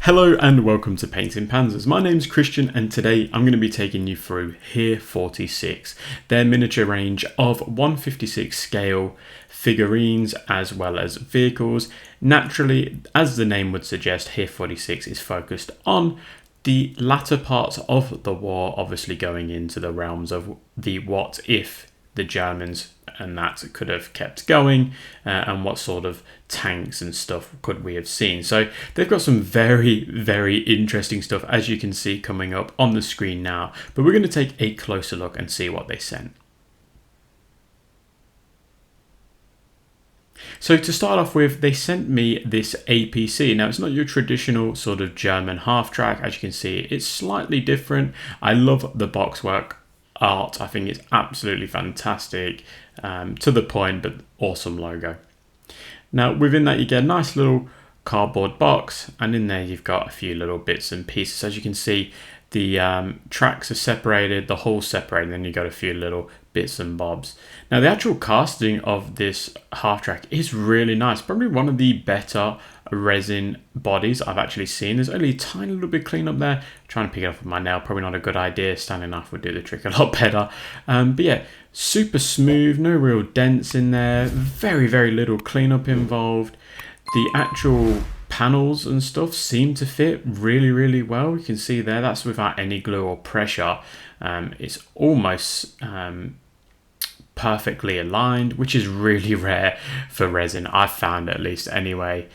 Hello and welcome to Painting Panzers. My name's Christian and today I'm going to be taking you through Heer46, their miniature range of 1/56 scale figurines as well as vehicles. Naturally, as the name would suggest, Heer46 is focused on the latter parts of the war, obviously going into the realms of the what if the Germans and that could have kept going, and what sort of tanks and stuff could we have seen. So they've got some very, very interesting stuff, as you can see coming up on the screen now, but we're going to take a closer look and see what they sent. So to start off with, they sent me this APC. Now it's not your traditional sort of German half track. As you can see, it's slightly different. I love the boxwork art. I think it's absolutely fantastic, to the point, but awesome logo. Now within that you get a nice little cardboard box, and in there you've got a few little bits and pieces. As you can see, the tracks are separated, the hull's separated, and then you got a few little bits and bobs. Now the actual casting of this half track is really nice, probably one of the better resin bodies I've actually seen. There's only a tiny little bit clean up there. I'm trying to pick it up with my nail, probably not a good idea. Standing off would do the trick a lot better. But yeah, super smooth, no real dents in there, very, very little cleanup involved. The actual panels and stuff seem to fit really, really well. You can see there, that's without any glue or pressure. It's almost perfectly aligned, which is really rare for resin, I've found, at least anyway.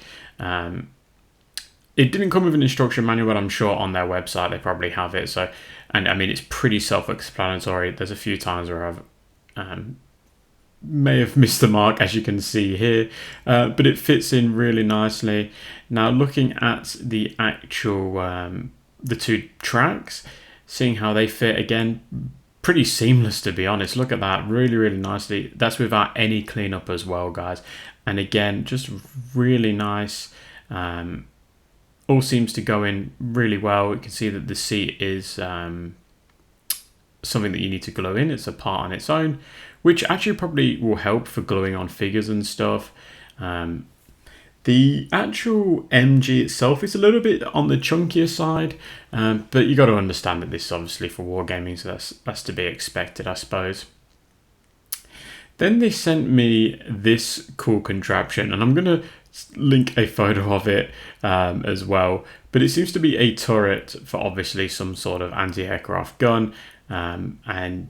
It didn't come with an instruction manual, but I'm sure on their website they probably have it. So, and I mean, it's pretty self-explanatory. There's a few times where I've may have missed the mark, as you can see here, but it fits in really nicely. Now looking at the actual the two tracks, seeing how they fit, again, pretty seamless, to be honest. Look at that, really, really nicely. That's without any cleanup as well, guys. And again, just really nice. All seems to go in really well. You can see that the seat is something that you need to glue in. It's a part on its own, which actually probably will help for gluing on figures and stuff. The actual MG itself is a little bit on the chunkier side, but you got to understand that this is obviously for wargaming, so that's to be expected, I suppose. Then they sent me this cool contraption, and I'm going to link a photo of it as well. But it seems to be a turret for obviously some sort of anti-aircraft gun. And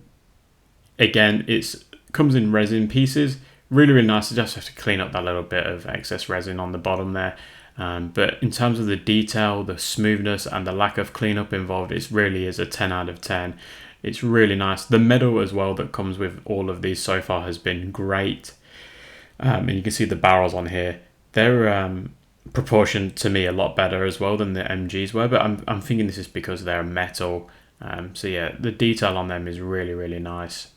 again, it comes in resin pieces. Really, really nice. I just have to clean up that little bit of excess resin on the bottom there. But in terms of the detail, the smoothness, and the lack of cleanup involved, it really is a 10 out of 10. It's really nice. The metal as well that comes with all of these so far has been great. And you can see the barrels on here. They're proportioned to me a lot better as well than the MGs were, but I'm thinking this is because they're metal. So yeah, the detail on them is really, really nice.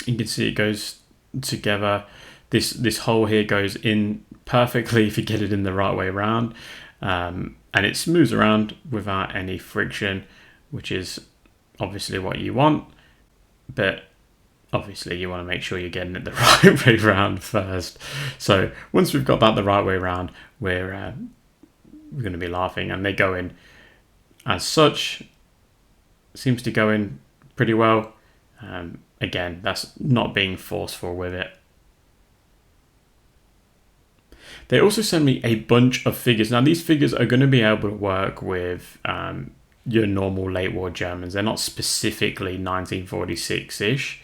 You can see it goes together. This hole here goes in perfectly if you get it in the right way around. And it smooths around without any friction, which is obviously what you want, but obviously you want to make sure you're getting it the right way around first. So once we've got that the right way around, we're going to be laughing. And they go in as such. Seems to go in pretty well. Again, that's not being forceful with it. They also sent me a bunch of figures. Now these figures are going to be able to work with your normal late war Germans. They're not specifically 1946-ish.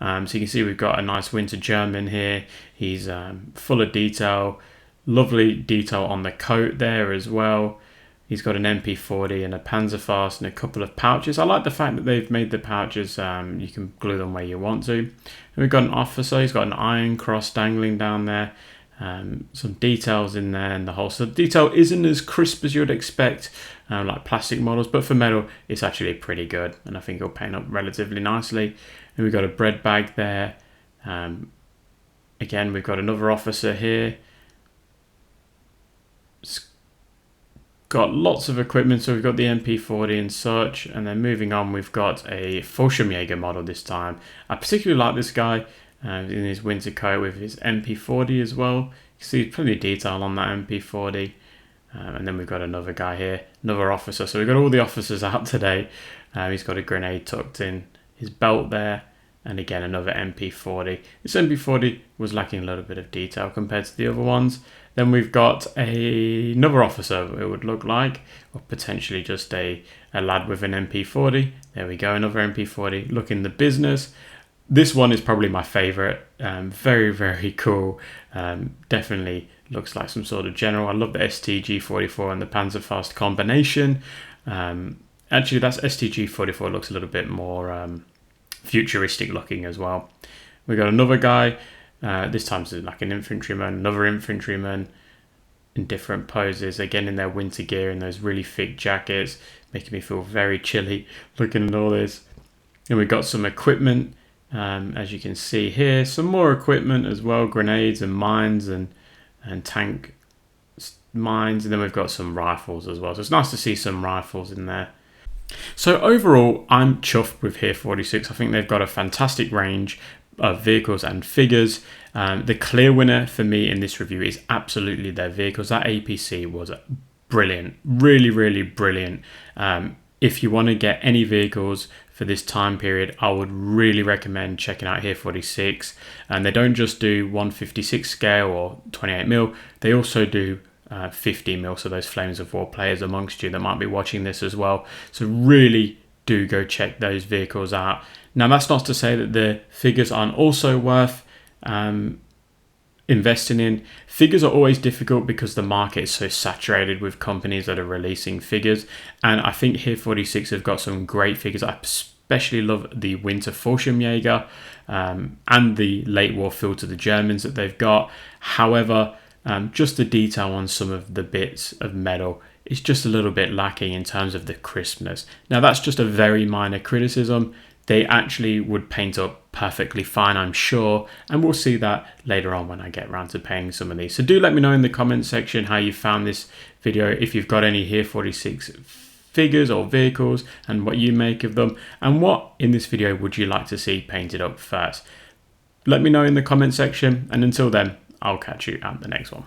So you can see we've got a nice winter German here. He's full of detail. Lovely detail on the coat there as well. He's got an MP40 and a Panzerfaust and a couple of pouches. I like the fact that they've made the pouches, you can glue them where you want to. And we've got an officer. He's got an iron cross dangling down there. Some details in there, and the whole so the detail isn't as crisp as you would expect, like plastic models, but for metal it's actually pretty good, and I think it'll paint up relatively nicely. And we've got a bread bag there. Again, we've got another officer here. It's got lots of equipment, so we've got the MP40 and such, and then moving on, we've got a Fallschirmjäger model this time. I particularly like this guy. In his winter coat with his MP40 as well. You can see plenty of detail on that MP40. And then we've got another guy here, another officer. So we've got all the officers out today. He's got a grenade tucked in his belt there. And again, another MP40. This MP40 was lacking a little bit of detail compared to the other ones. Then we've got another officer, it would look like, or potentially just a lad with an MP40. There we go, another MP40, looking the business. This one is probably my favorite. Very, very cool. Definitely looks like some sort of general. I love the STG-44 and the Panzerfaust combination. Actually, that's STG-44 looks a little bit more futuristic looking as well. We got another guy. This time it's like an infantryman, another infantryman in different poses. Again in their winter gear and those really thick jackets, making me feel very chilly looking at all this. And we've got some equipment. As you can see here, some more equipment as well, grenades and mines and tank mines, and then we've got some rifles as well. So it's nice to see some rifles in there. So overall, I'm chuffed with Heer46. I think they've got a fantastic range of vehicles and figures. The clear winner for me in this review is absolutely their vehicles. That APC was brilliant, really, really brilliant. If you want to get any vehicles for this time period, I would really recommend checking out Heer46. And they don't just do 156 scale or 28mm, they also do 50mm, so those Flames of War players amongst you that might be watching this as well. So really do go check those vehicles out. Now that's not to say that the figures aren't also worth investing in. Figures are always difficult because the market is so saturated with companies that are releasing figures, and I think Heer46 have got some great figures. I especially love the Winter Fallschirmjäger and the late war Field to the Germans that they've got. However, just the detail on some of the bits of metal is just a little bit lacking in terms of the crispness. Now that's just a very minor criticism. They actually would paint up perfectly fine, I'm sure, and we'll see that later on when I get around to painting some of these. So do let me know in the comment section how you found this video, if you've got any Heer46 figures or vehicles and what you make of them, and what in this video would you like to see painted up first. Let me know in the comment section, and until then, I'll catch you at the next one.